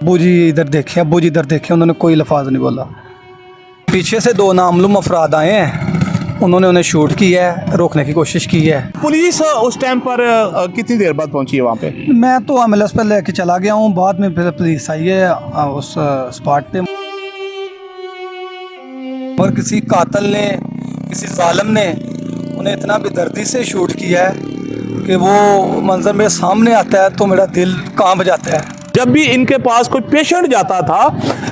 अब्बू जी इधर देखे, अब्बू जी इधर देखे, उन्होंने कोई लफाज नहीं बोला। पीछे से दो नामालूम अफराद आए हैं, उन्होंने उन्हें शूट किया है, रोकने की कोशिश की है। पुलिस उस टाइम पर कितनी देर बाद पहुंची है वहाँ पे? मैं तो एम्बुलेंस पर लेके चला गया हूँ, बाद में फिर पुलिस आई है उस स्पॉट पे। और किसी कातिल ने, किसी जालिम ने उन्हें इतना बेदर्दी से शूट किया है कि वो मंजर मेरे सामने आता है तो मेरा दिल कांप जाता है। जब भी इनके पास कोई पेशेंट जाता था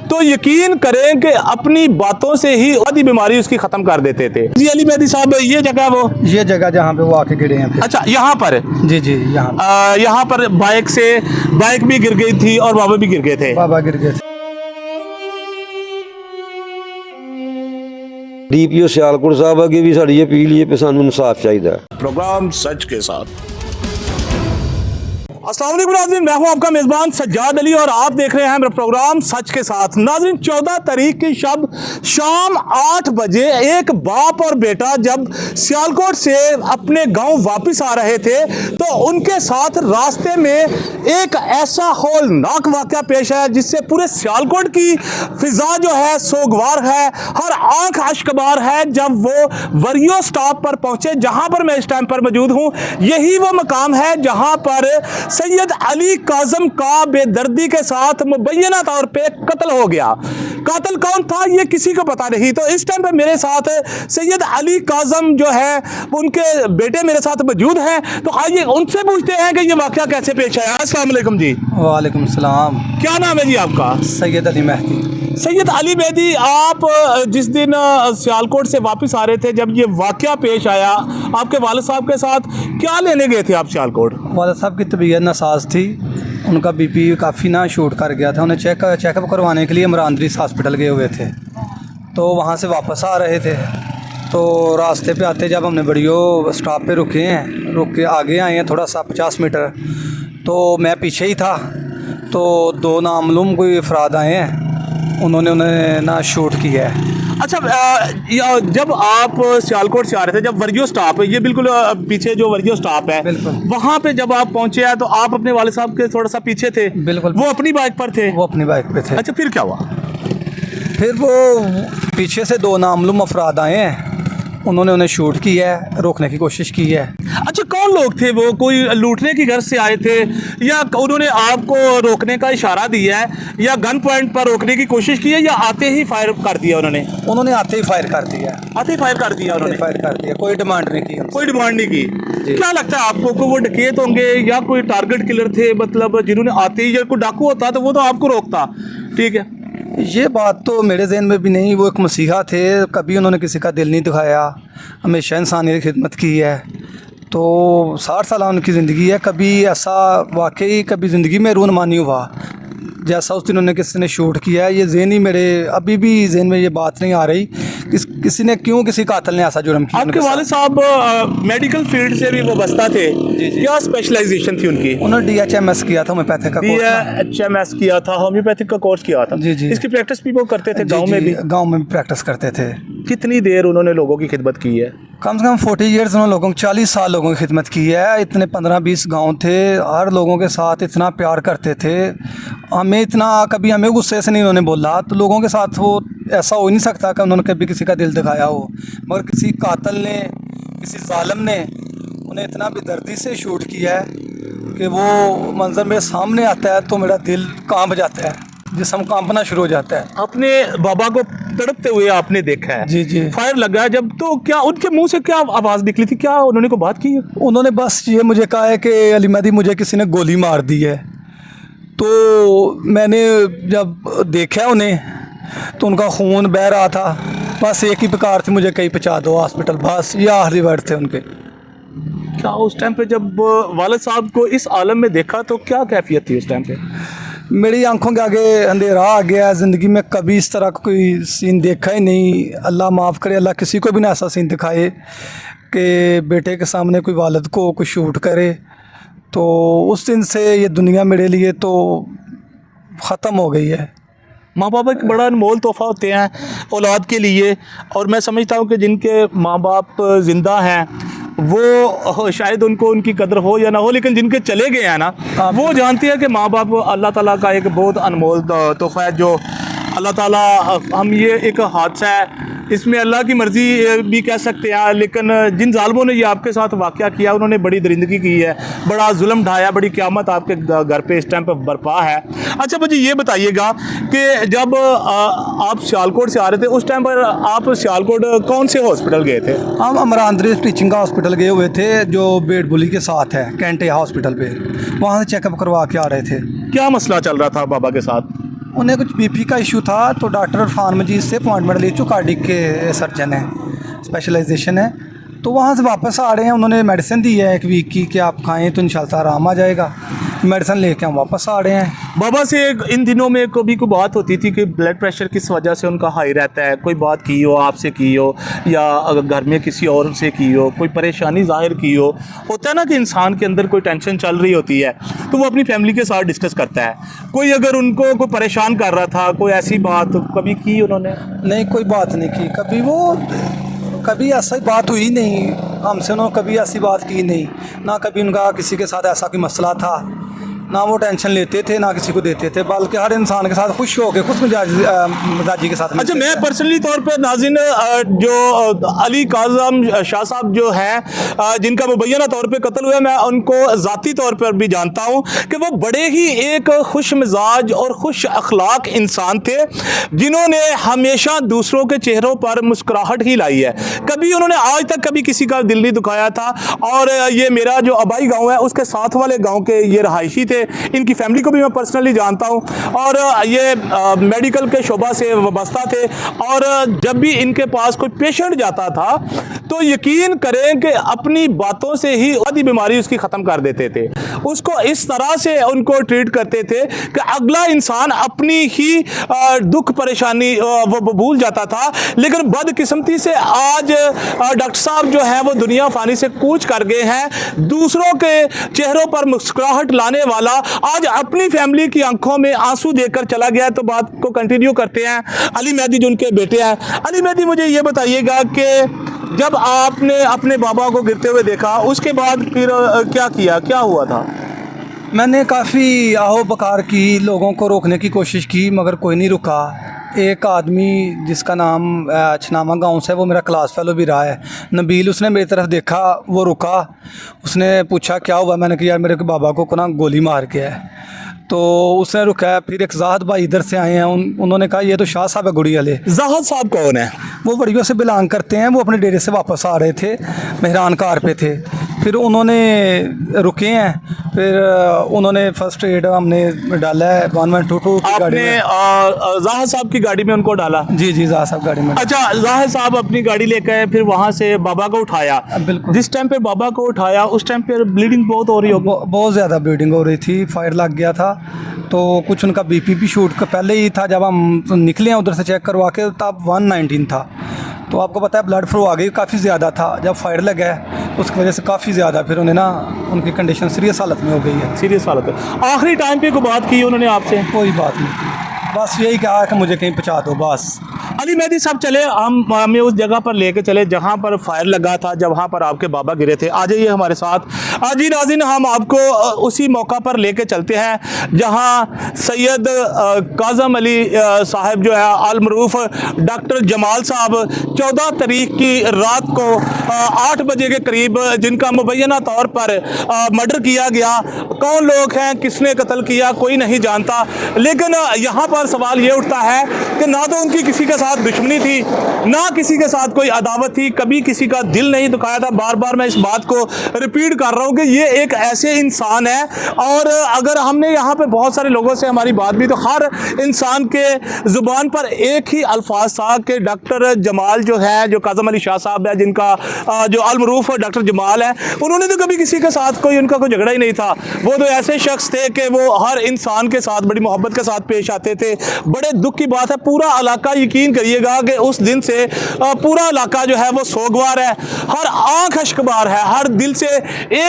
तो यकीन करें कि अपनी बातों से ही आधी बीमारी उसकी ख़त्म कर देते थे। जी अली मेहदी साहब, ये जगह वो ये जगह जहाँ पे वो आके गिरे हैं फिर। अच्छा, यहाँ पर जी जी, यहाँ पर बाइक भी गिर गई थी और बाबा भी गिर गए थे। बाबा गिर गए थे। DPO सियालकोट साहब अगे भी साड़ी अपील है कि सानू इंसाफ चाहिए। प्रोग्राम सच के साथ। अस्सलाम वालेकुम नाज़रीन, मैं हूं आपका मेज़बान सज्जाद अली और आप देख रहे हैं मेरा प्रोग्राम सच के साथ। नाज़रीन, 14 तारीख की शाम 8 बजे एक बाप और बेटा जब सियालकोट से अपने गांव वापस आ रहे थे तो उनके साथ रास्ते में एक ऐसा हौलनाक वाक़या पेश आया जिससे पूरे सियालकोट की फिजा जो है सोगवार है, हर आंख अश्कबार है। जब वो वरियो स्टॉप पर पहुंचे, जहां पर मैं इस टाइम पर मौजूद हूं, यही वो मकाम है जहां पर सैयद अली काज़म का बेदर्दी के साथ मुबैना तौर पे कत्ल हो गया। कातिल कौन था ये किसी को पता नहीं। तो इस टाइम पे मेरे साथ सैयद अली काज़म जो है उनके बेटे मेरे साथ मौजूद हैं, तो आइए उनसे पूछते हैं कि ये वाक़या कैसे पेश आया। अस्सलाम वालेकुम जी। वालेकुम सलाम। क्या नाम है जी आपका? सैयद अली मेहदी। सैयद अली मेहदी, आप जिस दिन सियालकोट से वापस आ रहे थे, जब ये वाक़या पेश आया, आपके वालिद साहब के साथ क्या लेने गए थे आप सियालकोट? वालिद साहब की तबीयत नासाज थी, उनका BP काफ़ी ना शूट कर गया था। उन्हें चेकअप करवाने के लिए इमरान हॉस्पिटल गए हुए थे, तो वहाँ से वापस आ रहे थे। तो रास्ते पे आते जब हमने बड़ियो स्टॉप पे रुके हैं, रुक के आगे आए हैं थोड़ा सा 50 मीटर, तो मैं पीछे ही था। तो दो नामालूम कोई अफराद आए हैं, उन्होंने उन्हें ना शूट किया है। अच्छा, जब आप सियालकोट से आ रहे थे, जब वरियो स्टॉप है, ये बिल्कुल पीछे जो वरियो स्टॉप है, बिल्कुल वहाँ पे जब आप पहुँचे हैं तो आप अपने वालिद साहब के थोड़ा सा पीछे थे। बिल्कुल, वो अपनी बाइक पर थे? वो अपनी बाइक पे थे। अच्छा, फिर क्या हुआ? फिर वो पीछे से दो नामालूम अफराद आए हैं, उन्होंने उन्हें शूट किया है, रोकने की कोशिश की है। अच्छा, कौन लोग थे वो? कोई लूटने की घर से आए थे या उन्होंने आपको रोकने का इशारा दिया है या गन पॉइंट पर रोकने की कोशिश की है या आते ही फायर कर दिया उन्होंने? उन्होंने आते ही फायर कर दिया। आते ही फायर कर दिया उन्होंने? फायर कर दिया, कोई डिमांड नहीं की। कोई डिमांड नहीं की। क्या लगता है आपको कि वो डकैत होंगे या कोई टारगेट किलर थे? मतलब जिन्होंने आते ही, या कोई डाकू होता तो वो तो आपको रोकता, ठीक है। ये बात तो मेरे जहन में भी नहीं। वो एक मसीहा थे, कभी उन्होंने किसी का दिल नहीं दुखाया, हमेशा इंसानियत की खिदमत की है। तो 60 साल उनकी ज़िंदगी है, कभी ऐसा वाकई कभी ज़िंदगी में रूनमा नहीं हुआ जैसा उस दिन उन्होंने किसी ने शूट किया है। ये ज़हनी मेरे अभी भी जहन में ये बात नहीं आ रही किसी ने क्यों, किसी कातिल ने ऐसा जुर्म किया। आपके वालिद साहब मेडिकल फील्ड से भी वाबस्ता थे? क्या स्पेशलाइजेशन थी उनकी? उन्होंने DHMS किया था, होम्योपैथिक का कोर्स। DHMS किया था, होम्योपैथिक का कोर्स किया था। जी जी। इसकी प्रैक्टिस भी वो करते थे गांव में भी? गांव में प्रैक्टिस करते थे। कितनी देर उन्होंने लोगों की खिदमत की है? कम से कम 40 ईयर्स उन्होंने लोगों 40 साल लोगों की खिदमत की है। इतने 15-20 गांव थे, हर लोगों के साथ इतना प्यार करते थे। हमें इतना कभी हमें गुस्से से नहीं उन्होंने बोला, तो लोगों के साथ वो ऐसा हो ही नहीं सकता कि उन्होंने कभी किसी का दिल दिखाया हो। मगर किसी कातिल ने, किसी जालिम ने उन्हें इतना बेदर्दी से शूट किया है कि वो मंजर मेरे सामने आता है तो मेरा दिल कांप जाता है, जिस्म कांपना शुरू हो जाता है। अपने बाबा को तड़पते हुए आपने देखा है? जी जी। फायर लगा जब, तो क्या उनके मुंह से क्या आवाज़ निकली थी? क्या उन्होंने कोई बात की है? उन्होंने बस ये मुझे कहा है कि अली मेहदी मुझे किसी ने गोली मार दी है। तो मैंने जब देखा उन्हें तो उनका खून बह रहा था, बस एक ही पुकार थी, मुझे कहीं पहुंचा दो हॉस्पिटल, बस ये आखिरी वर्ड थे उनके। क्या उस टाइम पे जब वालिद साहब को इस आलम में देखा तो क्या कैफियत थी उस टाइम पे? मेरी आंखों के आगे अंधेरा आ गया। ज़िंदगी में कभी इस तरह का कोई सीन देखा ही नहीं। अल्लाह माफ़ करे, अल्लाह किसी को भी ना ऐसा सीन दिखाए कि बेटे के सामने कोई वालिद को कोई शूट करे। तो उस दिन से ये दुनिया मेरे लिए तो ख़त्म हो गई है। माँ बाप एक बड़ा अनमोल तोहफ़ा होते हैं औलाद के लिए, और मैं समझता हूँ कि जिनके माँ बाप ज़िंदा हैं वो शायद उनको उनकी कदर हो या ना हो, लेकिन जिनके चले गए हैं ना, वो जानते हैं कि माँ बाप अल्लाह ताला का एक बहुत अनमोल तोहफा है जो अल्लाह ताला, हम ये एक हादसा है, इसमें अल्लाह की मर्ज़ी भी कह सकते हैं, लेकिन जिन जालिमों ने ये आपके साथ वाक़या किया उन्होंने बड़ी दरिंदगी की है, बड़ा जुल्म ढाया, बड़ी क़यामत आपके घर पे इस टाइम पे बरपा है। अच्छा मुझे ये बताइएगा कि जब आप सियालकोट से आ रहे थे उस टाइम पर आप सियालकोट कौन से हॉस्पिटल गए थे? हम अमरांद्री टीचिंग का हॉस्पिटल गए हुए थे जो बेड बुली के साथ है, कैंटे हॉस्पिटल पे, वहाँ से चेकअप करवा के आ रहे थे। क्या मसला चल रहा था बाबा के साथ? उन्हें कुछ बीपी का इशू था, तो डॉक्टर इरफान मजीद से अपॉइंटमेंट ली, जो कार्डिक के सर्जन है, स्पेशलाइजेशन है, तो वहाँ से वापस आ रहे हैं। उन्होंने मेडिसिन दी है 1 वीक की कि आप खाएं तो इंशाल्लाह आराम आ जाएगा। मेडिसिन लेके हम वापस आ रहे हैं। बाबा से इन दिनों में कभी कोई बात होती थी कि ब्लड प्रेशर किस वजह से उनका हाई रहता है, कोई बात की हो आपसे की हो या अगर घर में किसी और से की हो, कोई परेशानी जाहिर की हो? होता है ना कि इंसान के अंदर कोई टेंशन चल रही होती है तो वो अपनी फैमिली के साथ डिस्कस करता है। कोई अगर उनको कोई परेशान कर रहा था, कोई ऐसी बात कभी की उन्होंने? नहीं, कोई बात नहीं की कभी, वो कभी ऐसा ही बात हुई नहीं हमसे, उन्होंने कभी ऐसी बात की नहीं, ना कभी उनका किसी के साथ ऐसा कोई मसला था, ना वो टेंशन लेते थे ना किसी को देते थे, बल्कि हर इंसान के साथ खुश होकर खुश मिजाजी के साथ। अच्छा, मैं पर्सनली तौर पे नाज़रीन जो अली काज़म शाह साहब जो हैं जिनका मुबैना तौर पे कत्ल हुआ, मैं उनको ज़ाती तौर पर भी जानता हूँ कि वो बड़े ही एक खुश मिजाज और खुश अखलाक इंसान थे जिन्होंने हमेशा दूसरों के चेहरों पर मुस्कुराहट ही लाई है। कभी उन्होंने आज तक कभी किसी का दिल नहीं दुखाया था। और ये मेरा जो आबाई गाँव है उसके साथ वाले गाँव के ये रहायशी थे, इनकी फैमिली को भी मैं पर्सनली जानता हूँ और ये मेडिकल के शोबा से वाबस्ता थे। और जब भी इनके पास कोई पेशेंट जाता था तो यकीन करें कि अपनी बातों से ही आधी बीमारी उसकी ख़त्म कर देते थे, उसको इस तरह से उनको ट्रीट करते थे कि अगला इंसान अपनी ही दुख परेशानी वो भूल जाता था। लेकिन बदकिस्मती से आज डॉक्टर साहब जो हैं वो दुनिया फानी से कूच कर गए हैं। दूसरों के चेहरों पर मुस्कुराहट लाने वाला आज अपनी फैमिली की आंखों में आंसू देकर चला गया। तो बात को कंटिन्यू करते हैं, अली मेहदी जो उनके बेटे हैं। अली मेहदी, मुझे ये बताइएगा कि जब आपने अपने बाबा को गिरते हुए देखा उसके बाद फिर क्या किया, क्या हुआ था? मैंने काफ़ी आहो बकार की, लोगों को रोकने की कोशिश की मगर कोई नहीं रुका। एक आदमी जिसका नाम छनामा गांव से, वो मेरा क्लास फेलो भी रहा है, नबील, उसने मेरी तरफ देखा, वो रुका, उसने पूछा क्या हुआ। मैंने कहा यार मेरे बाबा को ना गोली मार के है, तो उसने रुका। फिर एक जाहद भाई इधर से आए हैं, उन्होंने कहा ये तो शाह साहब है गुड़ी वाले। जाहद साहब कौन है? वो बड़ियों से बिलोंग करते हैं, वो अपने डेरे से वापस आ रहे थे, मेहरान कार पे थे, फिर उन्होंने रुके हैं, फिर उन्होंने फर्स्ट एड हमने डाला है 1122 की गाड़ी में। जाहद साहब की गाड़ी में उनको डाला? जी जी, जाहद साहब गाड़ी में। अच्छा, जाहद साहब अपनी गाड़ी लेकर आए, फिर वहाँ से बाबा को उठाया। बिल्कुल। जिस टाइम पे बाबा को उठाया उस टाइम पे ब्लीडिंग बहुत हो रही होगी? बहुत ज़्यादा ब्लीडिंग हो रही थी, फायर लग गया था, तो कुछ उनका बीपी भी शूट का पहले ही था। जब हम निकले हैं उधर से चेक करवा के तब 119 था, तो आपको पता है ब्लड फ्लो आ गई, काफ़ी ज़्यादा था। जब फायर लगा है उसकी वजह से काफ़ी ज़्यादा फिर उन्हें ना उनकी कंडीशन सीरियस हालत में हो गई है। सीरियस हालत है। आखिरी टाइम पे कोई बात की उन्होंने आपसे? कोई बात नहीं, बस यही कहा कि मुझे कहीं पहुँचा दो बस। अली मेहदी साहब, चले हमें उस जगह पर लेके चले जहाँ पर फायर लगा था, जहाँ पर आपके बाबा गिरे थे। आ जाइए हमारे साथ। जी नाज़रीन, हम आपको उसी मौका पर लेके चलते हैं जहाँ सैयद काज़म अली साहब जो है अलमरूफ डॉक्टर जमाल साहब 14 तारीख की रात को 8 बजे के करीब जिनका मुबैना तौर पर मर्डर किया गया। कौन लोग हैं, किसने कत्ल किया, कोई नहीं जानता। लेकिन यहाँ पर सवाल ये उठता है कि ना तो उनकी किसी के साथ दुश्मनी थी, ना किसी के साथ कोई अदावत थी, कभी किसी का दिल नहीं दुखाया था। बार बार मैं इस बात को रिपीट कर रहा हूँ कि ये एक ऐसे इंसान है। और अगर हमने यहाँ पे बहुत सारे लोगों से हमारी बात भी, तो हर इंसान के ज़ुबान पर एक ही अल्फाज था कि डॉक्टर जमाल जो है, जो काज़म अली शाह साहब है, जिनका जो अलमरूफ डॉक्टर जमाल है, उन्होंने तो कभी किसी के साथ उनका कोई झगड़ा ही नहीं था। वो तो ऐसे शख्स थे कि वो हर इंसान के साथ बड़ी मोहब्बत के साथ पेश आते थे। बड़े दुख की बात है, पूरा इलाका, यकीन करिएगा कि उस दिन से पूरा इलाका जो है वो सोगवार है, हर आंख अश्कबार है, हर दिल से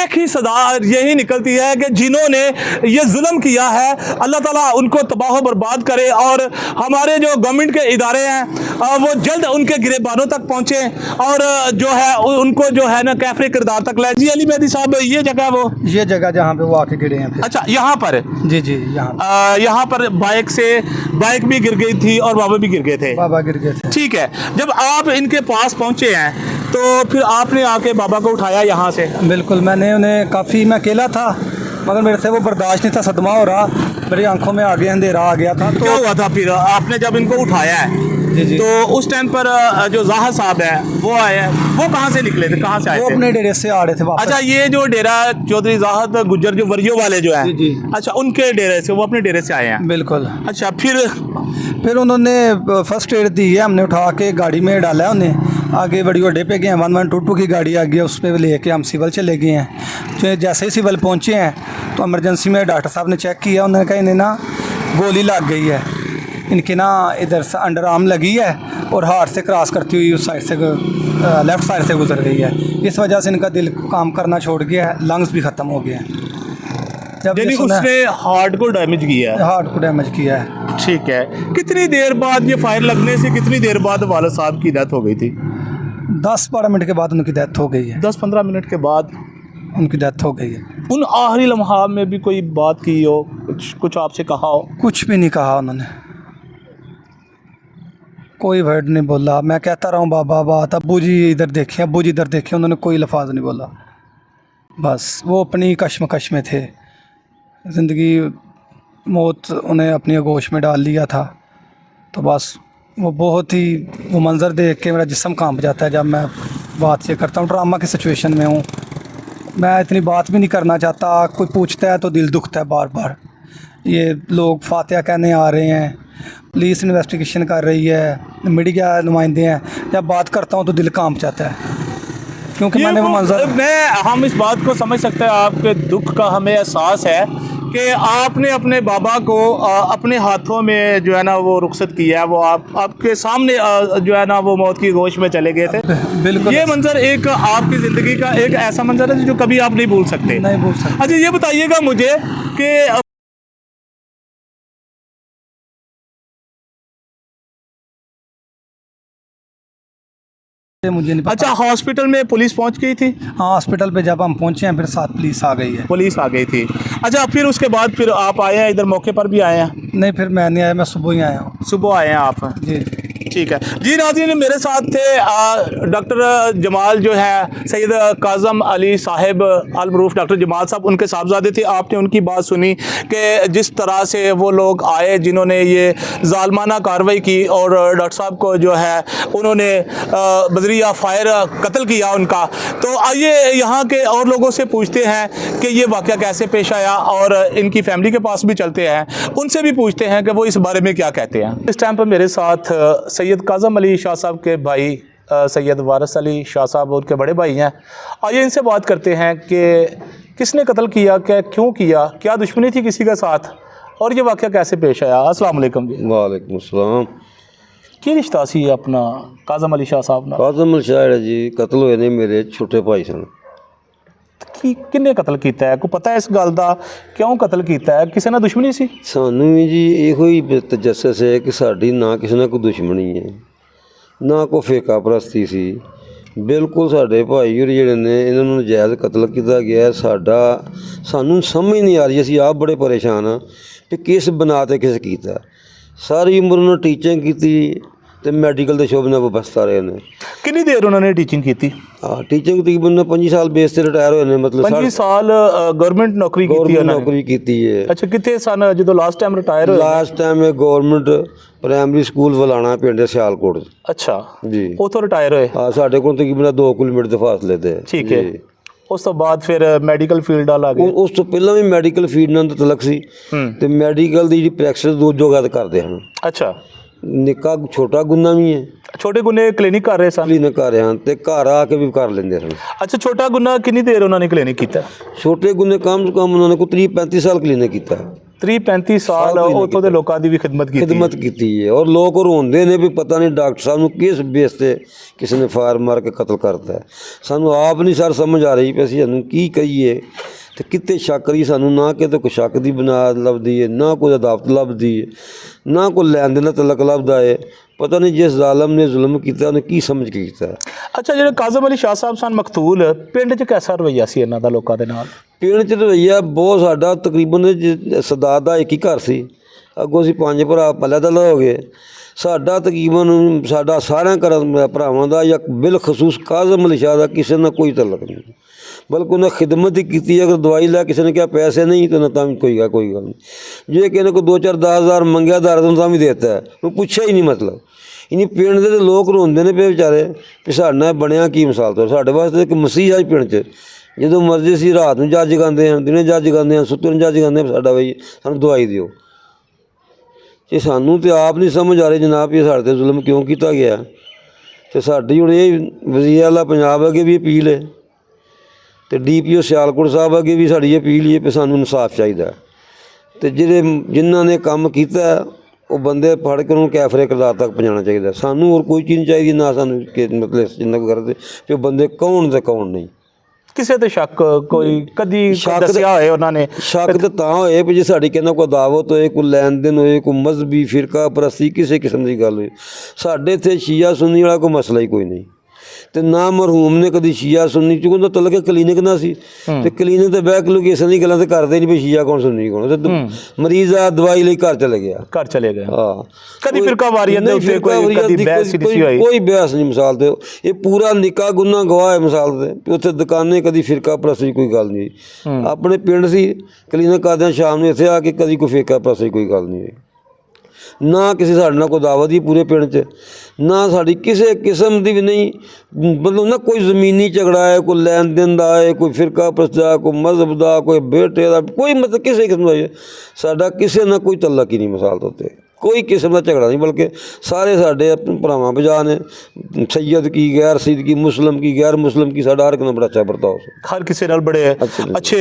एक ही सदा यही निकलती है कि जिन्होंने ये जुल्म किया है अल्लाह ताला उनको तबाह बर्बाद करे और हमारे जो गवर्नमेंट के इदारे हैं वो जल्द उनके गिरेबानों तक पहुँचे और जो है उनको जो है ना कैफरे किरदार तक लाए। जी अली मेहदी साहब, ये जगह वो ये जगह जहाँ पे वो आके गिरे हैं फिर। अच्छा यहाँ पर जी जी यहाँ पर बाइक भी गिर गई थी और बाबा भी गिर गए थे। बाबा गिर गए थे। ठीक है, जब आप इनके पास पहुंचे हैं तो फिर आपने आके बाबा को उठाया यहाँ से? बिल्कुल, मैंने उन्हें काफ़ी, मैं अकेला था मगर मेरे से वो बर्दाश्त नहीं था, सदमा हो रहा, मेरी आंखों में आगे अंधेरा आ गया था। तो क्या हुआ था फिर आपने जब इनको उठाया है? जी जी। तो उस टाइम पर जो जाहिर साहब है वो आए हैं, वो कहाँ से निकले थे, कहाँ से आए वो थे? अपने डेरे से आ रहे थे वापस। अच्छा, ये जो डेरा चौधरी जाहिद गुज्जर जो वरियो वाले जो है, जी जी। अच्छा उनके डेरे से, वो अपने डेरे से आए हैं? बिल्कुल। अच्छा, फिर उन्होंने फर्स्ट एड दी है, हमने उठा के गाड़ी में डाला है उन्हें, आगे बड़ी अड्डे पे गए हैं, 1122 की गाड़ी आ गई है, उस पर लेके हम सिविल चले गए हैं। तो जैसे ही सिविल पहुँचे हैं तो इमरजेंसी में डॉक्टर साहब ने चेक किया, उन्होंने कहा इन्हें ना गोली लग गई है, इनके ना इधर से अंडर आर्म लगी है और हार्ट से क्रॉस करती हुई उस साइड से लेफ़्ट साइड से गुजर गई है। इस वजह से इनका दिल काम करना छोड़ गया है, लंग्स भी ख़त्म हो गए हैं। जब ये सुना उसने हार्ट को डैमेज किया है? हार्ट को डैमेज किया है। ठीक है, कितनी देर बाद ये फायर लगने से कितनी देर बाद वालिद साहब की डेथ हो गई थी? 10-12 मिनट के बाद उनकी डेथ हो गई है। 10-15 मिनट के बाद उनकी डेथ हो गई है। उन आखिरी लम्हा में भी कोई बात की हो, कुछ आपसे कहा हो? कुछ भी नहीं कहा उन्होंने, कोई वर्ड नहीं बोला। मैं कहता रहा हूँ बाबा बात, अब्बू जी इधर देखें, अब्बू जी इधर देखें, उन्होंने कोई लफाज नहीं बोला। बस वो अपनी कश्मकश में थे, ज़िंदगी मौत उन्हें अपनी आगोश में डाल लिया था। तो बस वो बहुत ही, वो मंज़र देख के मेरा जिस्म कांप जाता है जब मैं बात ये करता हूँ। ड्रामा की सिचुएशन में हूँ, मैं इतनी बात भी नहीं करना चाहता, कोई पूछता है तो दिल दुखता है बार बार। ये लोग फातिहा कहने आ रहे हैं, पुलिस इन्वेस्टिगेशन कर रही है, मीडिया नुमाइंदे हैं, जब बात करता हूँ तो दिल कांप जाता है, क्योंकि मैंने वो मंजर। हम इस बात को समझ सकते हैं, आपके दुख का हमें एहसास है कि आपने अपने बाबा को अपने हाथों में जो है ना वो रुखसत किया है, वो आपके सामने जो है ना वो मौत की गोश में चले गए थे। बिल्कुल, ये मंजर एक आपकी ज़िंदगी का एक ऐसा मंजर है जो कभी आप नहीं भूल सकते। नहीं भूल सकते। अच्छा, ये बताइएगा मुझे कि मुझे नहीं पता। अच्छा, हॉस्पिटल में पुलिस पहुंच गई थी? हाँ, हॉस्पिटल पे जब हम पहुँचे हैं फिर साथ पुलिस आ गई है। पुलिस आ गई थी। अच्छा, फिर उसके बाद फिर आप आए हैं इधर, मौके पर भी आए हैं? नहीं, फिर मैं नहीं आया, मैं सुबह ही आया हूँ। सुबह आए हैं आप? जी ठीक है जी। नाज़रीन, मेरे साथ थे डॉक्टर जमाल जो है, सैयद काज़म अली साहिब अल मरूफ डॉक्टर जमाल साहब, उनके साहबजादे थे। आपने उनकी बात सुनी कि जिस तरह से वो लोग आए जिन्होंने ये ज़ालमाना कार्रवाई की और डॉक्टर साहब को जो है उन्होंने बजरिया फायर कत्ल किया उनका। तो आइए यहाँ के और लोगों से पूछते हैं कि ये वाक़या कैसे पेश आया, और इनकी फैमिली के पास भी चलते हैं, उनसे भी पूछते हैं कि वो इस बारे में क्या कहते हैं। इस टाइम पर मेरे साथ सैयद काज़म अली शाह साहब के भाई सैयद वारिस अली शाह साहब उनके बड़े भाई हैं। आइए इनसे बात करते हैं कि किसने कत्ल किया, क्या क्यों किया, क्या दुश्मनी थी किसी के साथ, और ये वाक़या कैसे पेश आया। अस्सलाम वालेकुम जी। वालेकुम अस्सलाम। की रिश्ता सी अपना काज़म अली शाह साहब नाल? काज़म अली शाह जी कतल हुए ने मेरे छोटे भाई सन। कि किन्ने कत्ल कीता है, को पता है इस गल दा, क्यों कत्ल कीता है, किसी ना दुश्मनी सी? सानू भी जी ਇਹੋ ਹੀ ਤਜੱਸਸ ਹੈ ਕਿ ਸਾਡੀ ਨਾ ਕਿਸੇ ਨਾਲ ਕੋਈ ਦੁਸ਼ਮਣੀ ਹੈ, ਨਾ ਕੋਈ ਫੇਕਾ ਪ੍ਰਸਤੀ ਸੀ। ਬਿਲਕੁਲ ਸਾਡੇ ਭਾਈ ਹੋਰੀ ਜਿਹੜੇ ਨੇ ਇਹਨਾਂ ਨੂੰ ਨਜਾਇਜ਼ ਕਤਲ ਕੀਤਾ ਗਿਆ। ਸਾਨੂੰ ਸਮਝ ਨਹੀਂ ਆ ਰਹੀ, ਅਸੀਂ ਆਪ ਬੜੇ ਪਰੇਸ਼ਾਨ ਹਾਂ ਕਿ ਕਿਸ ਬਣਾ ਤੇ ਕਿਸ ਕੀਤਾ। ਸਾਰੀ ਉਮਰ ਉਹਨਾਂ ਟੀਚਿੰਗ ਕੀਤੀ ਤੇ ਮੈਡੀਕਲ ਦੇ ਸ਼ੋਭ ਨਾਲ ਵਬਸਤਾ ਰਹੇ ਨੇ। कितनी देर उन्होंने टीचिंग की थी? हाँ, टीचिंग तकरीबन 25 साल बेस से रिटायर होए ने, मतलब 25 साल गवर्नमेंट नौकरी की थी उन्होंने? नौकरी की है। अच्छा, कितने सन जो लास्ट टाइम रिटायर होए? Last time government primary school Walana पिंड सियालकोट। अच्छा जी, उतो रिटायर होए? हाँ, साढ़े को तकरीबन 2 किलोमीटर के फासले ते। ठीक है। उस तो बाद फिर मैडिकल फील्ड आ गए? उस तो पहला भी मैडिकल फील्ड ਨਾਲ ਤਲਕ ਸੀ ਤੇ ਮੈਡੀਕਲ ਦੀ ਜਿਹੜੀ ਪ੍ਰੈਕਟਿਸ ਦੋ ਜਗ੍ਹਾ ਤੇ ਕਰਦੇ ਹਨ। अच्छा, ਨਿੱਕਾ ਛੋਟਾ ਗੁੰਨਾ ਵੀ ਹੈ, छोटे गुन्ने क्लिनिक कर रहे सन? ਕਲੀਨਿਕ ਕਰ ਰਹੇ ਹਨ ਤੇ ਘਰ ਆ ਕੇ ਵੀ ਕਰ ਲੈਂਦੇ ਹਨ। अच्छा, छोटा गुन्ना कितनी देर उन्होंने क्लिनिक किया? ਛੋਟੇ ਗੁੰਨੇ ਕਮ ਤੋਂ ਕਮ ਉਹਨਾਂ ਨੇ ਕੋਈ 30-35 ਸਾਲ ਕਲੀਨਿਕ ਕੀਤਾ। 30-35 ਸਾਲ ਉੱਥੋਂ ਦੇ ਲੋਕਾਂ ਦੀ ਵੀ ਖਿਦਮਤ ਕੀਤੀ। ਖਿਦਮਤ ਕੀਤੀ ਹੈ ਔਰ ਲੋਕ ਰੋਂਦੇ ਨੇ ਵੀ ਪਤਾ ਨਹੀਂ ਡਾਕਟਰ ਸਾਹਿਬ ਨੂੰ ਕਿਸ ਬੇਸ ਤੇ ਕਿਸੇ ਨੇ ਫਾਇਰ ਮਾਰ ਕੇ ਕਤਲ ਕਰਤਾ ਹੈ। ਸਾਨੂੰ ਆਪ ਨਹੀਂ ਸਰ ਸਮਝ ਆ ਰਹੀ ਵੀ ਅਸੀਂ ਇਹਨੂੰ ਕੀ ਕਹੀਏ ਤੇ ਕਿਤੇ ਸ਼ੱਕ ਕਰੀਏ। ਸਾਨੂੰ ਨਾ ਕਿਤੇ ਕੋਈ ਸ਼ੱਕ ਦੀ ਬੁਨਿਆਦ ਲੱਭਦੀ ਹੈ, ਨਾ ਕੋਈ ਅਦਾਵਤ ਲੱਭਦੀ ਹੈ, ਨਾ ਕੋਈ ਲੈਣ ਦੇਣ ਦਾ ਤਲਕ ਲੱਭਦਾ ਹੈ। ਪਤਾ ਨਹੀਂ ਜਿਸ ਜ਼ਾਲਮ ਨੇ ਜ਼ੁਲਮ ਕੀਤਾ ਉਹਨੇ ਕੀ ਸਮਝ ਕੇ ਕੀਤਾ। ਅੱਛਾ, ਜਿਹੜੇ ਕਾਜ਼ਮ ਅਲੀ ਸ਼ਾਹ ਸਾਹਿਬ ਸਨ ਮਕਤੂਲ, ਪਿੰਡ 'ਚ ਕੈਸਾ ਰਵੱਈਆ ਸੀ ਇਹਨਾਂ ਦਾ ਲੋਕਾਂ ਦੇ ਨਾਲ? ਪਿੰਡ 'ਚ ਰਵੱਈਆ ਬਹੁਤ ਸਾਡਾ ਤਕਰੀਬਨ ਸਰਦਾਰ ਦਾ ਇੱਕ ਹੀ ਘਰ ਸੀ, ਅੱਗੋਂ ਅਸੀਂ 5 ਭਰਾ ਪੱਲੇ-ਤਲੇ ਹੋ ਗਏ। ਸਾਡਾ ਤਕਰੀਬਨ ਸਾਡਾ ਸਾਰਿਆਂ ਘਰਾਂ ਭਰਾਵਾਂ ਦਾ ਜਾਂ ਬਿਲਖਸੂਸ ਕਾਜ਼ਮ ਅਲੀ ਸ਼ਾਹ ਦਾ ਕਿਸੇ ਨਾਲ ਕੋਈ ਤਲਕ ਨਹੀਂ, ਬਲਕਿ ਉਹਨੇ ਖਿਦਮਤ ਹੀ ਕੀਤੀ। ਅਗਰ ਦਵਾਈ ਲੈ ਕਿਸੇ ਨੇ ਕਿਹਾ ਪੈਸੇ ਨਹੀਂ ਤਾਂ ਤਾਂ ਵੀ ਕੋਈ ਗੱਲ ਨਹੀਂ। ਜੇ ਕਿਸੇ ਨੇ ਕੋਈ 2-4 10,000 ਮੰਗਿਆ ਤਾਂ ਵੀ ਦੇਤਾ ਹੈ, ਉਹ ਪੁੱਛਿਆ ਹੀ ਨਹੀਂ। ਮਤਲਬ ਇਨੀ ਪਿੰਡ ਦੇ ਲੋਕ ਰੋਂਦੇ ਨੇ ਪਏ ਵਿਚਾਰੇ ਵੀ ਸਾਡੇ ਨਾਲ ਬਣਿਆ ਕੀ। ਮਿਸਾਲ ਤੌਰ ਸਾਡੇ ਵਾਸਤੇ ਇੱਕ ਮਸੀਹ ਹੈ ਪਿੰਡ 'ਚ, ਜਦੋਂ ਮਰਜ਼ੀ ਅਸੀਂ ਰਾਤ ਨੂੰ ਜੱਜ ਗਾਉਂਦੇ ਹਾਂ, ਦਿਨੇ ਜੱਜ ਗਾਉਂਦੇ ਹਾਂ, ਸੁੱਤੇ ਨੂੰ ਜੱਜ ਗਾਉਂਦੇ ਹਾਂ, ਸਾਡਾ ਬਈ ਸਾਨੂੰ ਦਵਾਈ ਦਿਓ। ਇਹ ਸਾਨੂੰ ਤਾਂ ਆਪ ਨਹੀਂ ਸਮਝ ਆ ਰਹੀ ਜਨਾਬ ਵੀ ਸਾਡੇ 'ਤੇ ਜ਼ੁਲਮ ਕਿਉਂ ਕੀਤਾ ਗਿਆ। ਅਤੇ ਸਾਡੀ ਹੁਣ ਇਹ ਵਜ਼ੀਰ ਆਲਾ ਪੰਜਾਬ ਅੱਗੇ ਵੀ ਅਪੀਲ ਹੈ ਅਤੇ DPO ਸਿਆਲਕੋਟ ਸਾਹਿਬ ਅੱਗੇ ਵੀ ਸਾਡੀ ਅਪੀਲ ਹੀ ਹੈ ਵੀ ਸਾਨੂੰ ਇਨਸਾਫ ਚਾਹੀਦਾ। ਅਤੇ ਜਿਨ੍ਹਾਂ ਨੇ ਕੰਮ ਕੀਤਾ ਉਹ ਬੰਦੇ ਫੜ ਕੇ ਉਹਨੂੰ ਕੈਫਰੇ ਕਿਰਦਾਰ ਤੱਕ ਪਹੁੰਚਾਉਣਾ ਚਾਹੀਦਾ। ਸਾਨੂੰ ਹੋਰ ਕੋਈ ਚੀਜ਼ ਨਹੀਂ ਚਾਹੀਦੀ, ਨਾ ਸਾਨੂੰ ਮਤਲਬ ਜਿੰਨਾ ਕਰਦੇ ਵੀ ਉਹ ਬੰਦੇ ਕੌਣ ਤੇ ਕੌਣ ਨਹੀਂ। ਕਿਸੇ ਤੇ ਸ਼ੱਕ ਕੋਈ ਕਦੀ ਦੱਸਿਆ ਹੋਏ ਉਹਨਾਂ ਨੇ? ਸ਼ੱਕ ਤਾਂ ਹੋਏ ਵੀ ਜੇ ਸਾਡੀ ਕਹਿੰਦਾ ਕੋਈ ਦਾਵਤ ਹੋਏ, ਕੋਈ ਲੈਣ ਦੇਣ ਹੋਏ, ਕੋਈ ਮਜ਼ਹਬੀ ਫਿਰਕਾ ਪ੍ਰਸਤੀ ਕਿਸੇ ਕਿਸਮ ਦੀ ਗੱਲ ਹੋਏ। ਸਾਡੇ ਇੱਥੇ ਸ਼ੀਆ ਸੁੰਨੀ ਵਾਲਾ ਕੋਈ ਮਸਲਾ ਹੀ ਕੋਈ ਨਹੀਂ। ਤੇ ਨਾ ਮਰਹੂਮ ਨੇ ਕਦੀ ਸ਼ੀਆ ਸੁੰਨੀ ਚ ਉਹਦਾ ਤਲਕ ਕਲੀਨਿਕ ਨਾ ਸੀ ਤੇ ਕਲੀਨਿਕ ਤੇ ਬਹਿ ਕੇ ਲੋਕੇਸ਼ਨ ਦੀ ਗੱਲਾਂ ਤੇ ਕਰਦੇ ਨਹੀਂ ਵੀ ਸ਼ੀਆ ਕੌਣ ਸੁੰਨੀ ਕੌਣ। ਤੇ ਮਰੀਜ਼ ਆ ਦਵਾਈ ਲਈ ਘਰ ਚਲੇ ਗਿਆ। ਹਾਂ, ਕਦੀ ਫਿਰਕਾ ਵਾਰੀਅਤ ਦੇ ਉੱਤੇ ਕੋਈ ਕਦੀ ਬਹਿਸ ਨਹੀਂ ਹੋਈ? ਕੋਈ ਬਹਿਸ ਨਹੀਂ। ਮਿਸਾਲ ਤੇ ਇਹ ਪੂਰਾ ਨਿੱਕਾ ਗੁਨਾਹ ਗਵਾਹ ਹੈ। ਮਿਸਾਲ ਤੇ ਉੱਥੇ ਦੁਕਾਨੇ ਕਦੀ ਫਿਰਕਾ ਪ੍ਰਸਤੀ ਕੋਈ ਗੱਲ ਨਹੀਂ। ਆਪਣੇ ਪਿੰਡ ਸੀ ਕਲੀਨਿਕ ਕਰਦਿਆਂ ਸ਼ਾਮ ਨੂੰ ਇੱਥੇ ਆ ਕੇ ਕਦੀ ਕੋਈ ਫਿਰਕਾ ਪ੍ਰਸਤੀ ਕੋਈ ਗੱਲ ਨਹੀਂ ਹੋਈ। ਨਾ ਕਿਸੇ ਸਾਡੇ ਨਾਲ ਕੋਈ ਦਾਵਤ ਹੀ ਪੂਰੇ ਪਿੰਡ 'ਚ, ਨਾ ਸਾਡੀ ਕਿਸੇ ਕਿਸਮ ਦੀ ਵੀ ਨਹੀਂ। ਮਤਲਬ ਨਾ ਕੋਈ ਜ਼ਮੀਨੀ ਝਗੜਾ ਹੈ, ਕੋਈ ਲੈਣ ਦੇਣ ਦਾ ਹੈ, ਕੋਈ ਫਿਰਕਾ ਪ੍ਰਸਤ ਦਾ, ਕੋਈ ਮਜ਼ਹਬ ਦਾ, ਕੋਈ ਬੇਟੇ ਦਾ, ਕੋਈ ਮਤਲਬ ਕਿਸੇ ਕਿਸਮ ਦਾ ਸਾਡਾ ਕਿਸੇ ਨਾਲ ਕੋਈ ਤਲਕ ਹੀ ਨਹੀਂ। ਮਿਸਾਲ ਦੇ ਉੱਤੇ ਕੋਈ ਕਿਸਮ ਦਾ ਝਗੜਾ ਨਹੀਂ, ਬਲਕਿ ਸਾਰੇ ਸਾਡੇ ਭਰਾਵਾਂ ਬਜਾ ਨੇ। ਸੈयद ਕੀ ਗੈਰ ਸੈयद ਕੀ, ਮੁਸਲਿਮ ਕੀ ਗੈਰ ਮੁਸਲਿਮ ਕੀ, ਸਾਡਾ ਹਰ ਇੱਕ ਨਾਲ ਬੜਾ ਅੱਛਾ ਵਰਤਾਓ ਸੀ। ਹਰ ਕਿਸੇ ਨਾਲ ਬੜੇ ਅੱਛੇ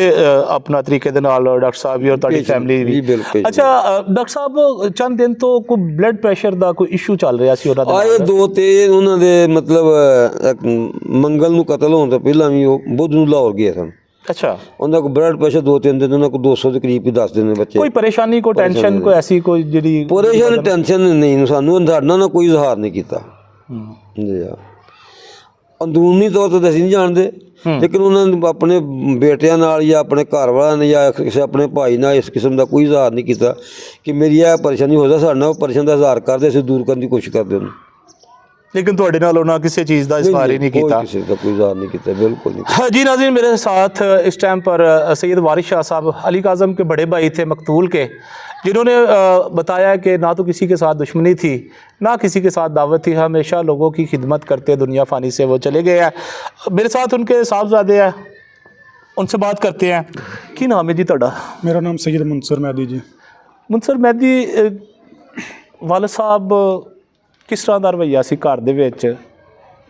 ਆਪਣਾ ਤਰੀਕੇ ਦੇ ਨਾਲ ਡਾਕਟਰ ਸਾਹਿਬ ਵੀ ਔਰ ਤੁਹਾਡੀ ਫੈਮਿਲੀ ਵੀ। ਅੱਛਾ ਡਾਕਟਰ ਸਾਹਿਬ, ਚੰਦ ਦਿਨ ਤੋਂ ਕੋਈ ਬਲੱਡ ਪ੍ਰੈਸ਼ਰ ਦਾ ਕੋਈ ਇਸ਼ੂ ਚੱਲ ਰਿਹਾ ਸੀ ਉਹਨਾਂ ਦਾ? ਆਏ 2 ਤੇ ਉਹਨਾਂ ਦੇ ਮਤਲਬ ਮੰਗਲ ਨੂੰ ਕਤਲ ਹੋਣ ਤੋਂ ਪਹਿਲਾਂ ਵੀ ਉਹ ਬੁੱਧ ਨੂੰ ਲਾਹੌਰ ਗਏ ਸਨ। ਅੱਛਾ, ਉਹਨਾਂ ਕੋਲ ਬਲੱਡ ਪ੍ਰੈਸ਼ਰ 2-3 ਦਿਨ ਉਹਨਾਂ ਕੋਲ 200 ਦੇ ਕਰੀਬ ਹੀ ਦੱਸਦੇ ਨੇ ਬੱਚੇ। ਕੋਈ ਪਰੇਸ਼ਾਨੀ, ਕੋਈ ਟੈਨਸ਼ਨ, ਕੋਈ ਐਸੀ ਕੋਈ ਜਿਹੜੀ ਪਰੇਸ਼ਾਨੀ ਟੈਨਸ਼ਨ ਨਹੀਂ। ਸਾਨੂੰ ਸਾਡਾ ਨਾ ਕੋਈ ਇਜ਼ਹਾਰ ਨਹੀਂ ਕੀਤਾ ਜੀ। ਅੰਦਰੂਨੀ ਤੌਰ ਤੇ ਅਸੀਂ ਨਹੀਂ ਜਾਣਦੇ, ਲੇਕਿਨ ਉਹਨਾਂ ਨੇ ਆਪਣੇ ਬੇਟਿਆਂ ਨਾਲ ਜਾਂ ਆਪਣੇ ਘਰ ਵਾਲਿਆਂ ਨੇ ਜਾਂ ਕਿਸੇ ਆਪਣੇ ਭਾਈ ਨਾਲ ਇਸ ਕਿਸਮ ਦਾ ਕੋਈ ਇਜ਼ਹਾਰ ਨਹੀਂ ਕੀਤਾ ਕਿ ਮੇਰੀ ਇਹ ਪਰੇਸ਼ਾਨੀ ਹੋ ਜਾ। ਸਾਡੇ ਨਾਲ ਉਹ ਪਰੇਸ਼ਾਨੀ ਦਾ ਇਜ਼ਹਾਰ ਕਰਦੇ, ਅਸੀਂ ਦੂਰ ਕਰਨ ਦੀ ਕੋਸ਼ਿਸ਼ ਕਰਦੇ ਉਹਨੂੰ। लेकिन ਤੁਹਾਡੇ ਨਾਲ ਉਹਨਾਂ ਕਿਸੇ चीज़ का इजहार ही नहीं किया? किसी का कोई इजहार नहीं किया, बिल्कुल नहीं। हाँ जी नाज़रीन, मेरे साथ इस टाइम पर सैयद वारिस शाह साहब अली काज़म के बड़े भाई थे मकतूल के, जिन्होंने बताया कि ना तो किसी के साथ दुश्मनी थी, ना किसी के साथ दावत थी, हमेशा लोगों की खिदमत करते दुनिया फ़ानी से वो चले गए हैं। मेरे साथ उनके साहबजादे हैं, उनसे बात करते हैं। की नाम है जी ਤੁਹਾਡਾ? मेरा नाम सैयद मुनसर मैदी जी। मुनसर मैदी, वालिद साहब किस तरह ਦਾ ਰਵੱਈਆ ਸੀ ਘਰ ਦੇ ਵਿੱਚ?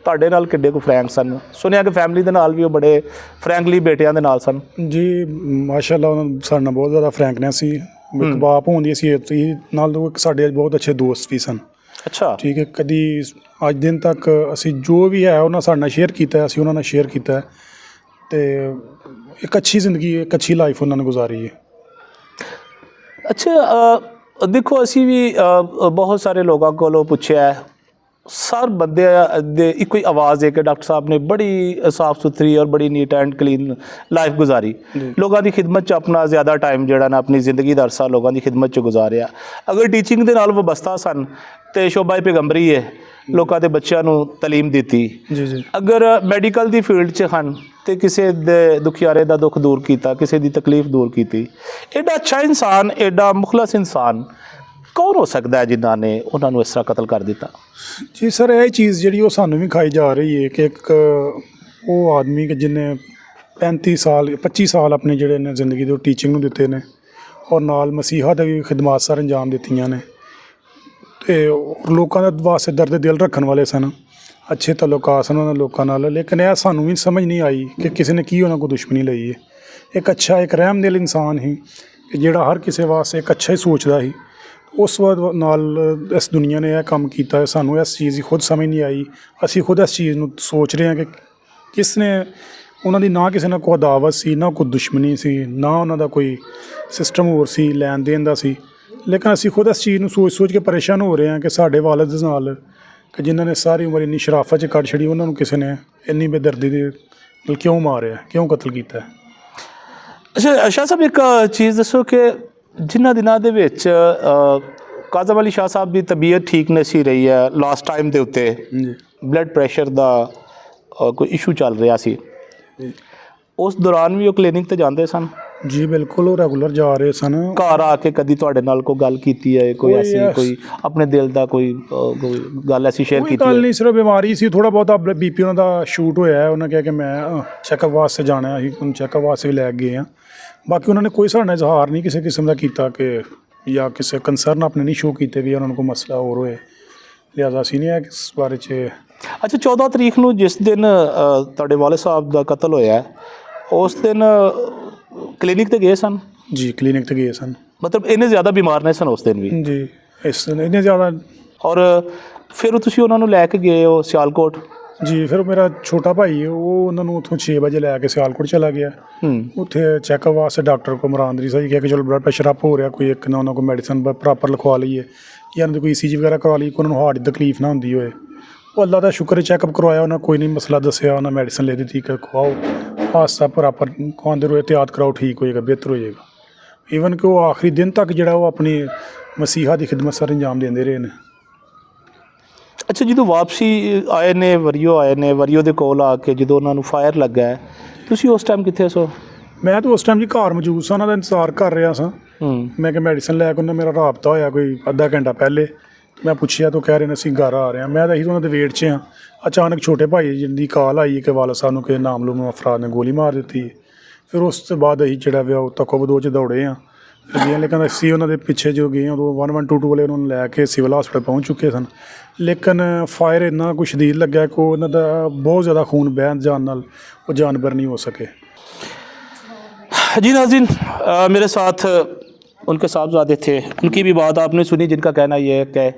ਤੁਹਾਡੇ ਨਾਲ ਕਿੱਡੇ ਕੁ ਫਰੈਂਕ ਸਨ? ਸੁਣਿਆ ਕਿ ਫੈਮਿਲੀ ਦੇ ਨਾਲ ਵੀ ਉਹ ਬੜੇ ਫਰੈਂਕਲੀ ਬੇਟਿਆਂ ਦੇ ਨਾਲ ਸਨ। ਜੀ ਮਾਸ਼ਾਅੱਲਾ ਉਹਨਾਂ ਸਾਡੇ ਨਾਲ ਬਹੁਤ ਜ਼ਿਆਦਾ ਫਰੈਂਕਨੈਸ ਸੀ। ਇੱਕ ਬਾਪ ਹੁੰਦੀ ਸੀ ਨਾਲ ਇੱਕ ਸਾਡੇ ਬਹੁਤ ਅੱਛੇ ਦੋਸਤ ਵੀ ਸਨ। ਅੱਛਾ, ਠੀਕ ਹੈ। ਕਦੀ ਅੱਜ ਦਿਨ ਤੱਕ ਅਸੀਂ ਜੋ ਵੀ ਹੈ ਉਹਨਾਂ ਸਾਡੇ ਨਾਲ ਸ਼ੇਅਰ ਕੀਤਾ, ਅਸੀਂ ਉਹਨਾਂ ਨਾਲ ਸ਼ੇਅਰ ਕੀਤਾ ਅਤੇ ਇੱਕ ਅੱਛੀ ਜ਼ਿੰਦਗੀ, ਇੱਕ ਅੱਛੀ ਲਾਈਫ ਉਹਨਾਂ ਨੇ ਗੁਜ਼ਾਰੀ ਹੈ। ਅੱਛਾ ਦੇਖੋ, ਅਸੀਂ ਵੀ ਬਹੁਤ ਸਾਰੇ ਲੋਕਾਂ ਕੋਲੋਂ ਪੁੱਛਿਆ, ਸਰ ਬੰਦੇ ਦੇ ਇੱਕੋ ਹੀ ਆਵਾਜ਼ ਹੈ ਕਿ ਡਾਕਟਰ ਸਾਹਿਬ ਨੇ ਬੜੀ ਸਾਫ ਸੁਥਰੀ ਔਰ ਬੜੀ ਨੀਟ ਐਂਡ ਕਲੀਨ ਲਾਈਫ ਗੁਜ਼ਾਰੀ। ਲੋਕਾਂ ਦੀ ਖਿਦਮਤ 'ਚ ਆਪਣਾ ਜ਼ਿਆਦਾ ਟਾਈਮ ਜਿਹੜਾ ਨਾ ਆਪਣੀ ਜ਼ਿੰਦਗੀ ਦਾ ਅਰਸਾ ਲੋਕਾਂ ਦੀ ਖਿਦਮਤ 'ਚ ਗੁਜ਼ਾਰਿਆ। ਅਗਰ ਟੀਚਿੰਗ ਦੇ ਨਾਲ ਵਬਸਤਾ ਸਨ ਤੇ ਸ਼ੋਭਾ ਪੈਗੰਬਰੀ ਹੈ, ਲੋਕਾਂ ਦੇ ਬੱਚਿਆਂ ਨੂੰ ਤਾਲੀਮ ਦਿੱਤੀ। ਜੀ ਜੀ। ਅਗਰ ਮੈਡੀਕਲ ਦੀ ਫੀਲਡ 'ਚ ਹਨ ਤੇ ਕਿਸੇ ਦੇ ਦੁਖਿਆਰੇ ਦਾ ਦੁੱਖ ਦੂਰ ਕੀਤਾ, ਕਿਸੇ ਦੀ ਤਕਲੀਫ ਦੂਰ ਕੀਤੀ। ਐਡਾ ਅੱਛਾ ਇਨਸਾਨ, ਐਡਾ ਮੁਖਲਸ ਇਨਸਾਨ ਕੌਣ ਹੋ ਸਕਦਾ ਹੈ ਜਿਨ੍ਹਾਂ ਨੇ ਉਹਨਾਂ ਨੂੰ ਇਸ ਤਰ੍ਹਾਂ ਕਤਲ ਕਰ ਦਿੱਤਾ? ਜੀ ਸਰ, ਇਹ ਚੀਜ਼ ਜਿਹੜੀ ਉਹ ਸਾਨੂੰ ਵੀ ਖਾਈ ਜਾ ਰਹੀ ਹੈ ਕਿ ਇੱਕ ਉਹ ਆਦਮੀ ਕਿ ਜਿਹਨੇ 25 ਸਾਲ ਆਪਣੇ ਜਿਹੜੇ ਨੇ ਜ਼ਿੰਦਗੀ ਦੇ ਉਹ ਟੀਚਿੰਗ ਨੂੰ ਦਿੱਤੇ ਨੇ ਔਰ ਨਾਲ ਮਸੀਹਾ ਦੇ ਵੀ ਖਿਦਮਤ ਸਰ ਅੰਜਾਮ ਦਿੱਤੀਆਂ ਨੇ ਅਤੇ ਲੋਕਾਂ ਦਾ ਵਾਸਤੇ ਦਰਦ ਦਿਲ ਰੱਖਣ ਵਾਲੇ ਸਨ, ਅੱਛੇ ਤਾਲੁਕਾਤ ਸਨ ਉਹਨਾਂ ਲੋਕਾਂ ਨਾਲ। ਲੇਕਿਨ ਇਹ ਸਾਨੂੰ ਵੀ ਸਮਝ ਨਹੀਂ ਆਈ ਕਿ ਕਿਸੇ ਨੇ ਕੀ ਉਹਨਾਂ ਕੋਲ ਦੁਸ਼ਮਣੀ ਲਈ ਹੈ। ਇੱਕ ਅੱਛਾ, ਇੱਕ ਰਹਿਮਦਿਲ ਇਨਸਾਨ ਹੀ ਕਿ ਜਿਹੜਾ ਹਰ ਕਿਸੇ ਵਾਸਤੇ ਇੱਕ ਅੱਛਾ ਹੀ ਸੋਚਦਾ ਸੀ, ਉਸ ਵਕਤ ਨਾਲ ਇਸ ਦੁਨੀਆ ਨੇ ਇਹ ਕੰਮ ਕੀਤਾ ਹੈ। ਸਾਨੂੰ ਇਸ ਚੀਜ਼ ਦੀ ਖੁਦ ਸਮਝ ਨਹੀਂ ਆਈ। ਅਸੀਂ ਖੁਦ ਇਸ ਚੀਜ਼ ਨੂੰ ਸੋਚ ਰਹੇ ਹਾਂ ਕਿ ਕਿਸ ਨੇ ਉਹਨਾਂ ਦੀ ਨਾ ਕਿਸੇ ਨਾਲ ਕੋਈ ਅਦਾਵਤ ਸੀ, ਨਾ ਕੋਈ ਦੁਸ਼ਮਣੀ ਸੀ, ਨਾ ਉਹਨਾਂ ਦਾ ਕੋਈ ਸਿਸਟਮ ਹੋਰ ਸੀ ਲੈਣ ਦੇਣ ਦਾ ਸੀ। ਲੇਕਿਨ ਅਸੀਂ ਖੁਦ ਇਸ ਚੀਜ਼ ਨੂੰ ਸੋਚ ਕੇ ਪਰੇਸ਼ਾਨ ਹੋ ਰਹੇ ਹਾਂ ਕਿ ਸਾਡੇ ਵਾਲਿਦ ਨਾਲ ਕਿ ਜਿਨ੍ਹਾਂ ਨੇ ਸਾਰੀ ਉਮਰ ਇੰਨੀ ਸ਼ਰਾਫਤ 'ਚ ਕੱਢ ਛੜੀ, ਉਹਨਾਂ ਨੂੰ ਕਿਸੇ ਨੇ ਇੰਨੀ ਬੇਦਰਦੀ ਦੇ ਨਾਲ ਕਿਉਂ ਮਾਰਿਆ, ਕਿਉਂ ਕਤਲ ਕੀਤਾ। ਅੱਛਾ ਸ਼ਾਹ ਸਾਹਿਬ, ਇੱਕ ਚੀਜ਼ ਦੱਸੋ ਕਿ ਜਿਨ੍ਹਾਂ ਦਿਨਾਂ ਦੇ ਵਿੱਚ ਕਾਜ਼ਮ ਅਲੀ ਸ਼ਾਹ ਸਾਹਿਬ ਦੀ ਤਬੀਅਤ ਠੀਕ ਨਹੀਂ ਸੀ ਰਹੀ ਹੈ, ਲਾਸਟ ਟਾਈਮ ਦੇ ਉੱਤੇ ਜੀ ਬਲੱਡ ਪ੍ਰੈਸ਼ਰ ਦਾ ਕੋਈ ਇਸ਼ੂ ਚੱਲ ਰਿਹਾ ਸੀ, ਉਸ ਦੌਰਾਨ ਵੀ ਉਹ ਕਲੀਨਿਕ ਤੇ ਜਾਂਦੇ ਸਨ? ਜੀ ਬਿਲਕੁਲ, ਉਹ ਰੈਗੂਲਰ ਜਾ ਰਹੇ ਸਨ। ਘਰ ਆ ਕੇ ਕਦੀ ਤੁਹਾਡੇ ਨਾਲ ਕੋਈ ਗੱਲ ਕੀਤੀ ਹੈ, ਕੋਈ ਐਸੀ ਕੋਈ ਆਪਣੇ ਦਿਲ ਦਾ ਕੋਈ ਗੱਲ ਐਸੀ ਸ਼ੇਅਰ ਕੋਈ ਕੀਤੀ ਗੱਲ ਹੈ? ਨਹੀਂ, ਸਿਰਫ ਬਿਮਾਰੀ ਸੀ, ਥੋੜਾ ਬਹੁਤਾ BP ਉਹਨਾਂ ਦਾ ਸ਼ੂਟ ਹੋਇਆ ਹੈ। ਉਹਨਾਂ ਕਿਹਾ ਕਿ ਮੈਂ ਚੈੱਕਅਪ ਵਾਸਤੇ ਜਾਣਾ, ਅਸੀਂ ਉਹਨੂੰ ਚੈੱਕਅਪ ਵਾਸਤੇ ਵੀ ਲੈ ਗਏ ਹਾਂ। ਬਾਕੀ ਉਹਨਾਂ ਨੇ ਕੋਈ ਸਾਡੇ ਨਾਲ ਇਜ਼ਹਾਰ ਨਹੀਂ ਕਿਸੇ ਕਿਸਮ ਦਾ ਕੀਤਾ ਕਿ ਜਾਂ ਕਿਸੇ ਕੰਸਰਨ ਆਪਣੇ ਨਹੀਂ ਸ਼ੋਅ ਕੀਤੇ ਵੀ ਉਹਨਾਂ ਨੂੰ ਕੋਈ ਮਸਲਾ ਹੋਰ ਹੋਏ, ਲਿਹਾਜ਼ਾ ਅਸੀਂ ਨਹੀਂ ਹੈ ਇਸ ਬਾਰੇ 'ਚ। ਅੱਛਾ, 14 ਤਰੀਕ ਨੂੰ ਜਿਸ ਦਿਨ ਤੁਹਾਡੇ ਵਾਲਿਦ ਸਾਹਿਬ ਦਾ ਕਤਲ ਹੋਇਆ, ਉਸ ਦਿਨ ਕਲੀਨਿਕ ਤੇ ਗਏ ਸਨ? ਜੀ ਕਲੀਨਿਕ ਤੇ ਗਏ ਸਨ। ਮਤਲਬ ਇੰਨੇ ਜ਼ਿਆਦਾ ਬਿਮਾਰ ਨਹੀਂ ਸਨ ਉਸ ਦਿਨ ਵੀ? ਜੀ ਇਸ ਦਿਨ ਇੰਨੇ ਜ਼ਿਆਦਾ। ਔਰ ਫਿਰ ਤੁਸੀਂ ਉਹਨਾਂ ਨੂੰ ਲੈ ਕੇ ਗਏ ਹੋ ਸਿਆਲਕੋਟ? ਜੀ ਫਿਰ ਮੇਰਾ ਛੋਟਾ ਭਾਈ ਉਹ ਉਹਨਾਂ ਨੂੰ ਉੱਥੋਂ 6 ਵਜੇ ਲੈ ਕੇ ਸਿਆਲਕੋਟ ਚਲਾ ਗਿਆ। ਉੱਥੇ ਚੈੱਕਅਪ ਵਾਸਤੇ ਡਾਕਟਰ ਕੋ ਮਰਾਂਦਰੀ ਸਾਹਿਬ ਕਿਹਾ ਕਿ ਚਲੋ ਬਲੱਡ ਪ੍ਰੈਸ਼ਰ ਅਪ ਹੋ ਰਿਹਾ, ਕੋਈ ਇੱਕ ਨਾ ਉਹਨਾਂ ਕੋਲ ਮੈਡੀਸਨ ਪ੍ਰੋਪਰ ਲਿਖਵਾ ਲਈਏ ਜਾਂ ਉਹਨਾਂ ਦੀ ਕੋਈ ECG ਵਗੈਰਾ ਕਰਵਾ ਲਈ, ਕੋਈ ਉਹਨਾਂ ਨੂੰ ਹਾਰਟ ਦੀ ਤਕਲੀਫ ਨਾ ਹੁੰਦੀ ਹੋਏ। ਉਹ ਅੱਲਾ ਦਾ ਸ਼ੁਕਰ ਚੈੱਕਅਪ ਕਰਵਾਇਆ, ਉਹਨਾਂ ਕੋਈ ਨਹੀਂ ਮਸਲਾ ਦੱਸਿਆ, ਉਹਨਾਂ ਮੈਡੀਸਨ ਲੈ ਦਿੱਤੀ ਕਿ ਖਵਾਓ, ਹਾਦਸਾ ਪ੍ਰੋਪਰ ਖਵਾਉਂਦੇ ਰਹੋ, ਇਹਤਿਆਤ ਕਰਾਓ, ਠੀਕ ਹੋ ਜਾਏਗਾ, ਬਿਹਤਰ ਹੋ ਜਾਏਗਾ। ਈਵਨ ਕਿ ਉਹ ਆਖਰੀ ਦਿਨ ਤੱਕ ਜਿਹੜਾ ਉਹ ਆਪਣੀ ਮਸੀਹਾ ਦੀ ਖਿਦਮਤ ਸਰ ਅੰਜਾਮ ਦਿੰਦੇ ਰਹੇ ਨੇ। ਅੱਛਾ, ਜਦੋਂ ਵਾਪਸੀ ਆਏ ਨੇ, ਵਰੀਓ ਆਏ ਨੇ, ਵਰੀਓ ਦੇ ਕੋਲ ਆ ਕੇ ਜਦੋਂ ਉਹਨਾਂ ਨੂੰ ਫਾਇਰ ਲੱਗਾ ਹੈ, ਤੁਸੀਂ ਉਸ ਟਾਈਮ ਕਿੱਥੇ ਸੋ? ਮੈਂ ਤਾਂ ਉਸ ਟਾਈਮ ਜੀ ਘਰ ਮੌਜੂਦ ਸਾਂ, ਉਹਨਾਂ ਦਾ ਇੰਤਜ਼ਾਰ ਕਰ ਰਿਹਾ ਸਾਂ। ਮੈਂ ਕਿ ਮੈਡੀਸਨ ਲੈ ਕੇ ਉਹਨਾਂ ਮੇਰਾ ਰਾਬਤਾ ਹੋਇਆ ਕੋਈ ਅੱਧਾ ਘੰਟਾ ਪਹਿਲੇ। ਮੈਂ ਪੁੱਛਿਆ ਤਾਂ ਕਹਿ ਰਹੇ ਨੇ ਅਸੀਂ ਘਰ ਆ ਰਹੇ ਹਾਂ। ਮੈਂ ਤਾਂ ਇਹੀ ਉਹਨਾਂ ਦੇ ਵੇਟ 'ਚ ਹਾਂ। ਅਚਾਨਕ ਛੋਟੇ ਭਾਈ ਜਿੰਦੀ ਕਾਲ ਆਈ ਕਿ ਵਾਲਿਦ ਸਾਹਿਬ ਨੂੰ ਕਿਸੇ ਨਾਮਲੂਮ ਅਫਰਾਦ ਨੇ ਗੋਲੀ ਮਾਰ ਦਿੱਤੀ। ਫਿਰ ਉਸ ਤੋਂ ਬਾਅਦ ਅਸੀਂ ਜਿਹੜਾ ਵੀ ਉਹ ਤਕੋ-ਬਦੋ 'ਚ ਦੌੜੇ ਹਾਂ ਗਏ, ਲੇਕਿਨ ਅਸੀਂ ਉਹਨਾਂ ਦੇ ਪਿੱਛੇ ਜੋ ਗਏ ਉਦੋਂ 1122 ਵਾਲੇ ਉਹਨਾਂ ਨੂੰ ਲੈ ਕੇ ਸਿਵਲ ਹਸਪਤਾਲ ਪਹੁੰਚ ਚੁੱਕੇ ਸਨ। ਲੇਕਿਨ ਫਾਇਰ ਇੰਨਾ ਕੁ ਸ਼ਦੀਦ ਲੱਗਿਆ ਕਿ ਉਹਨਾਂ ਦਾ ਬਹੁਤ ਜ਼ਿਆਦਾ ਖੂਨ ਬਹਿਣ ਜਾਣ ਨਾਲ ਉਹ ਜਾਨਵਰ ਨਹੀਂ ਹੋ ਸਕੇ। जी नाज़रीन, मेरे साथ उनके साहबजादे थे, उनकी भी बात आपने सुनी, जिनका कहना यह है कि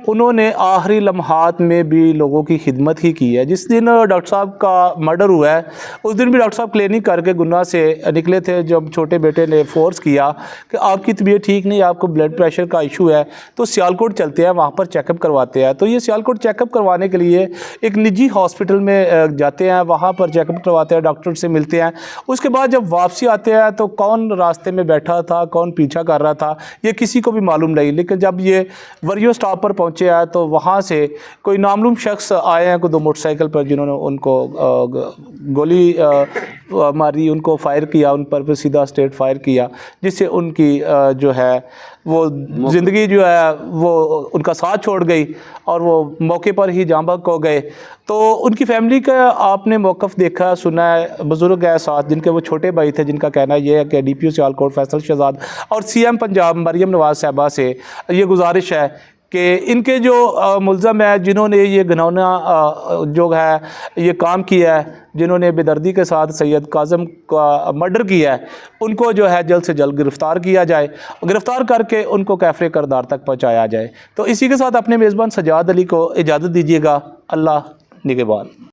उन्होंने आखिरी लम्हात में भी लोगों की खिदमत ही की है। जिस दिन डॉक्टर साहब का मर्डर हुआ है, उस दिन भी डॉक्टर साहब क्लिनिक करके गुन्ना से निकले थे, जब छोटे बेटे ने फोर्स किया कि आपकी तबीयत ठीक नहीं, आपको ब्लड प्रेशर का इशू है, तो सियालकोट चलते हैं, वहाँ पर चेकअप करवाते हैं। तो ये सियालकोट चेकअप करवाने के लिए एक निजी हॉस्पिटल में जाते हैं, वहाँ पर चेकअप करवाते हैं, डॉक्टर से मिलते हैं। उसके बाद जब वापसी आते हैं तो कौन रास्ते में बैठा था, कौन पीछा कर रहा था, ये किसी को भी मालूम नहीं। लेकिन जब ये वरियो स्टॉप पर पहुँचे आया तो वहाँ से कोई नामलूम शख्स आए हैं, कोई 2 मोटरसाइकिल पर, जिन्होंने उनको गोली मारी, उनको फायर किया, उन पर सीधा स्ट्रेट फायर किया, जिससे उनकी जो है वो ज़िंदगी जो है वो उनका साथ छोड़ गई और वो मौके पर ही जाँ बहक हो गए। तो उनकी फैमिली का आपने मौक़िफ़ देखा, सुना है, बुज़ुर्ग है साथ, जिनके वो छोटे भाई थे, जिनका कहना यह है कि DPO सियालकोट फैसल शहजाद और CM पंजाब मरियम नवाज़ साहिबा से ये गुजारिश है कि इनके जो मुल्ज़म है, जिन्होंने ये घिनौना जो है ये काम किया है, जिन्होंने बेदर्दी के साथ सैयद काज़म का मर्डर किया है, उनको जो है जल्द से जल्द गिरफ़्तार किया जाए, गिरफ़्तार करके उनको कैफ़रे किरदार तक पहुँचाया जाए। तो इसी के साथ अपने मेज़बान सज्जाद अली को इजाज़त दीजिएगा। अल्लाह निगहबान।